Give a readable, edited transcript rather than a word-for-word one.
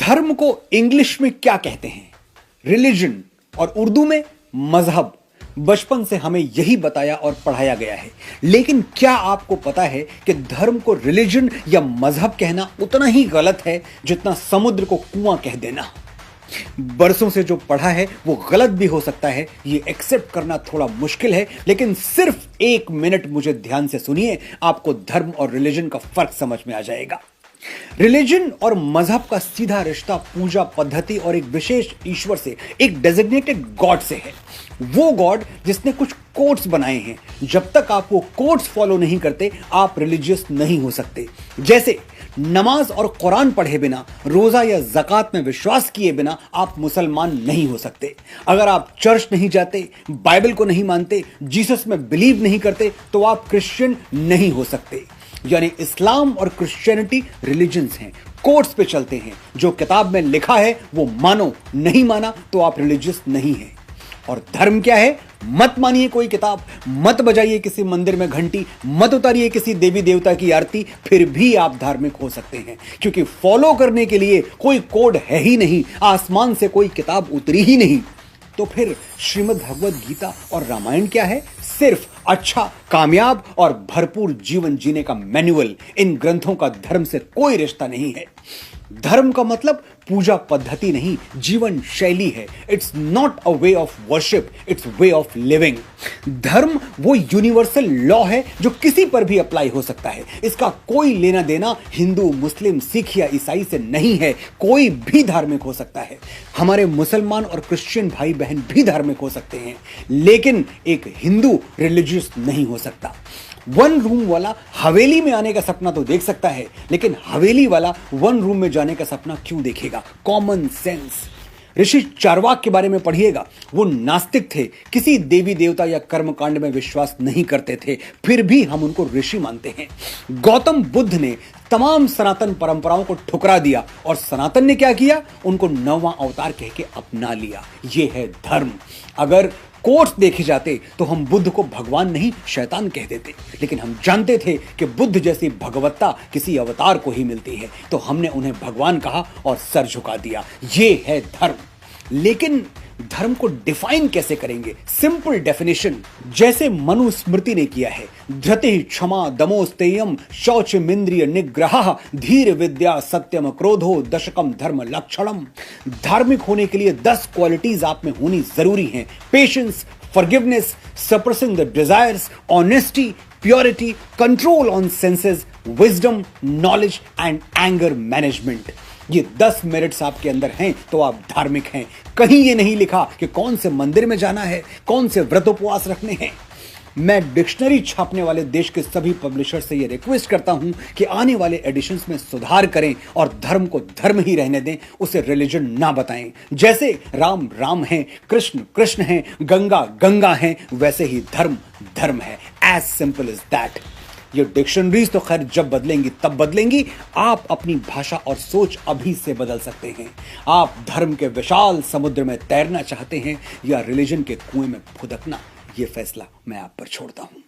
धर्म को इंग्लिश में क्या कहते हैं? रिलीजन, और उर्दू में मजहब। बचपन से हमें यही बताया और पढ़ाया गया है, लेकिन क्या आपको पता है कि धर्म को रिलीजन या मजहब कहना उतना ही गलत है जितना समुद्र को कुआं कह देना? बरसों से जो पढ़ा है वो गलत भी हो सकता है, ये एक्सेप्ट करना थोड़ा मुश्किल है, लेकिन सिर्फ 1 मिनट मुझे ध्यान से सुनिए, आपको धर्म और रिलीजन का फर्क समझ में आ जाएगा। रिलीजन और मजहब का सीधा रिश्ता पूजा पद्धति और एक विशेष ईश्वर से, एक डेजिग्नेटेड गॉड से है। वो गॉड जिसने कुछ कोड्स बनाए हैं। जब तक आप वो कोड्स फॉलो नहीं करते, आप रिलीजियस नहीं हो सकते। जैसे नमाज और कुरान पढ़े बिना, रोजा या ज़कात में विश्वास किए बिना आप मुसलमान नहीं हो सकते। अगर आप चर्च नहीं जाते, बाइबल को नहीं मानते, जीसस में बिलीव नहीं करते, तो आप क्रिश्चियन नहीं हो सकते। यानी इस्लाम और क्रिश्चियनिटी रिलीजन्स हैं, कोड्स पे चलते हैं। जो किताब में लिखा है वो मानो, नहीं माना तो आप रिलीजियस नहीं हैं। और धर्म क्या है? मत मानिए कोई किताब, मत बजाइए किसी मंदिर में घंटी, मत उतारिए किसी देवी देवता की आरती, फिर भी आप धार्मिक हो सकते हैं, क्योंकि फॉलो करने के लिए कोई कोड है ही नहीं, आसमान से कोई किताब उतरी ही नहीं। तो फिर श्रीमद् भगवद गीता और रामायण क्या है? सिर्फ अच्छा, कामयाब और भरपूर जीवन जीने का मैनुअल। इन ग्रंथों का धर्म से कोई रिश्ता नहीं है। धर्म का मतलब पूजा पद्धति नहीं, जीवन शैली है। It's not a way of worship, it's way of living. धर्म वो यूनिवर्सल लॉ है जो किसी पर भी अप्लाई हो सकता है। इसका कोई लेना देना हिंदू, मुस्लिम, सिख या ईसाई से नहीं है। कोई भी धार्मिक हो सकता है। हमारे मुसलमान और क्रिश्चियन भाई बहन भी धार्मिक हो सकते हैं, लेकिन एक हिंदू रिलीजियस नहीं हो सकता। 1 रूम वाला हवेली में आने का सपना तो देख सकता है, लेकिन हवेली वाला 1 रूम में जाने का सपना क्यों देखेगा? Common sense. ऋषि चारवाक के बारे में पढ़िएगा। वो नास्तिक थे, किसी देवी देवता या कर्मकांड में विश्वास नहीं करते थे, फिर भी हम उनको ऋषि मानते हैं। गौतम बुद्ध ने तमाम सनातन परंपराओं को ठुकरा दिया, और सनातन ने क्या किया? उनको 9वां अवतार कह के अपना लिया। ये है धर्म। अगर कोट्स देखे जाते तो हम बुद्ध को भगवान नहीं शैतान कह देते, लेकिन हम जानते थे कि बुद्ध जैसी भगवत्ता किसी अवतार को ही मिलती है, तो हमने उन्हें भगवान कहा और सर झुका दिया। ये है धर्म। लेकिन धर्म को डिफाइन कैसे करेंगे? सिंपल डेफिनेशन, जैसे मनुस्मृति ने किया है। धृति क्षमा दमोस्तेयम शौचमिंद्रिय निग्रह धीर विद्या सत्यम क्रोधो दशकम धर्म लक्षणम। धार्मिक होने के लिए 10 क्वालिटीज आप में होनी जरूरी हैं। Patience, forgiveness, suppressing the desires, honesty, purity, control on senses, wisdom, knowledge and anger management. ये 10 मेरिट्स आपके अंदर हैं तो आप धार्मिक हैं। कहीं ये नहीं लिखा कि कौन से मंदिर में जाना है, कौन से व्रत उपवास रखने हैं। मैं डिक्शनरी छापने वाले देश के सभी पब्लिशर से ये रिक्वेस्ट करता हूं कि आने वाले एडिशंस में सुधार करें और धर्म को धर्म ही रहने दें, उसे रिलीजन ना बताएं। जैसे राम राम है, कृष्ण कृष्ण है, गंगा गंगा है, वैसे ही धर्म धर्म है। As simple as that. ये डिक्शनरीज तो खैर जब बदलेंगी तब बदलेंगी। आप अपनी भाषा और सोच अभी से बदल सकते हैं। आप धर्म के विशाल समुद्र में तैरना चाहते हैं या रिलीजन के कुएं में फुदकना, ये फैसला मैं आप पर छोड़ता हूं।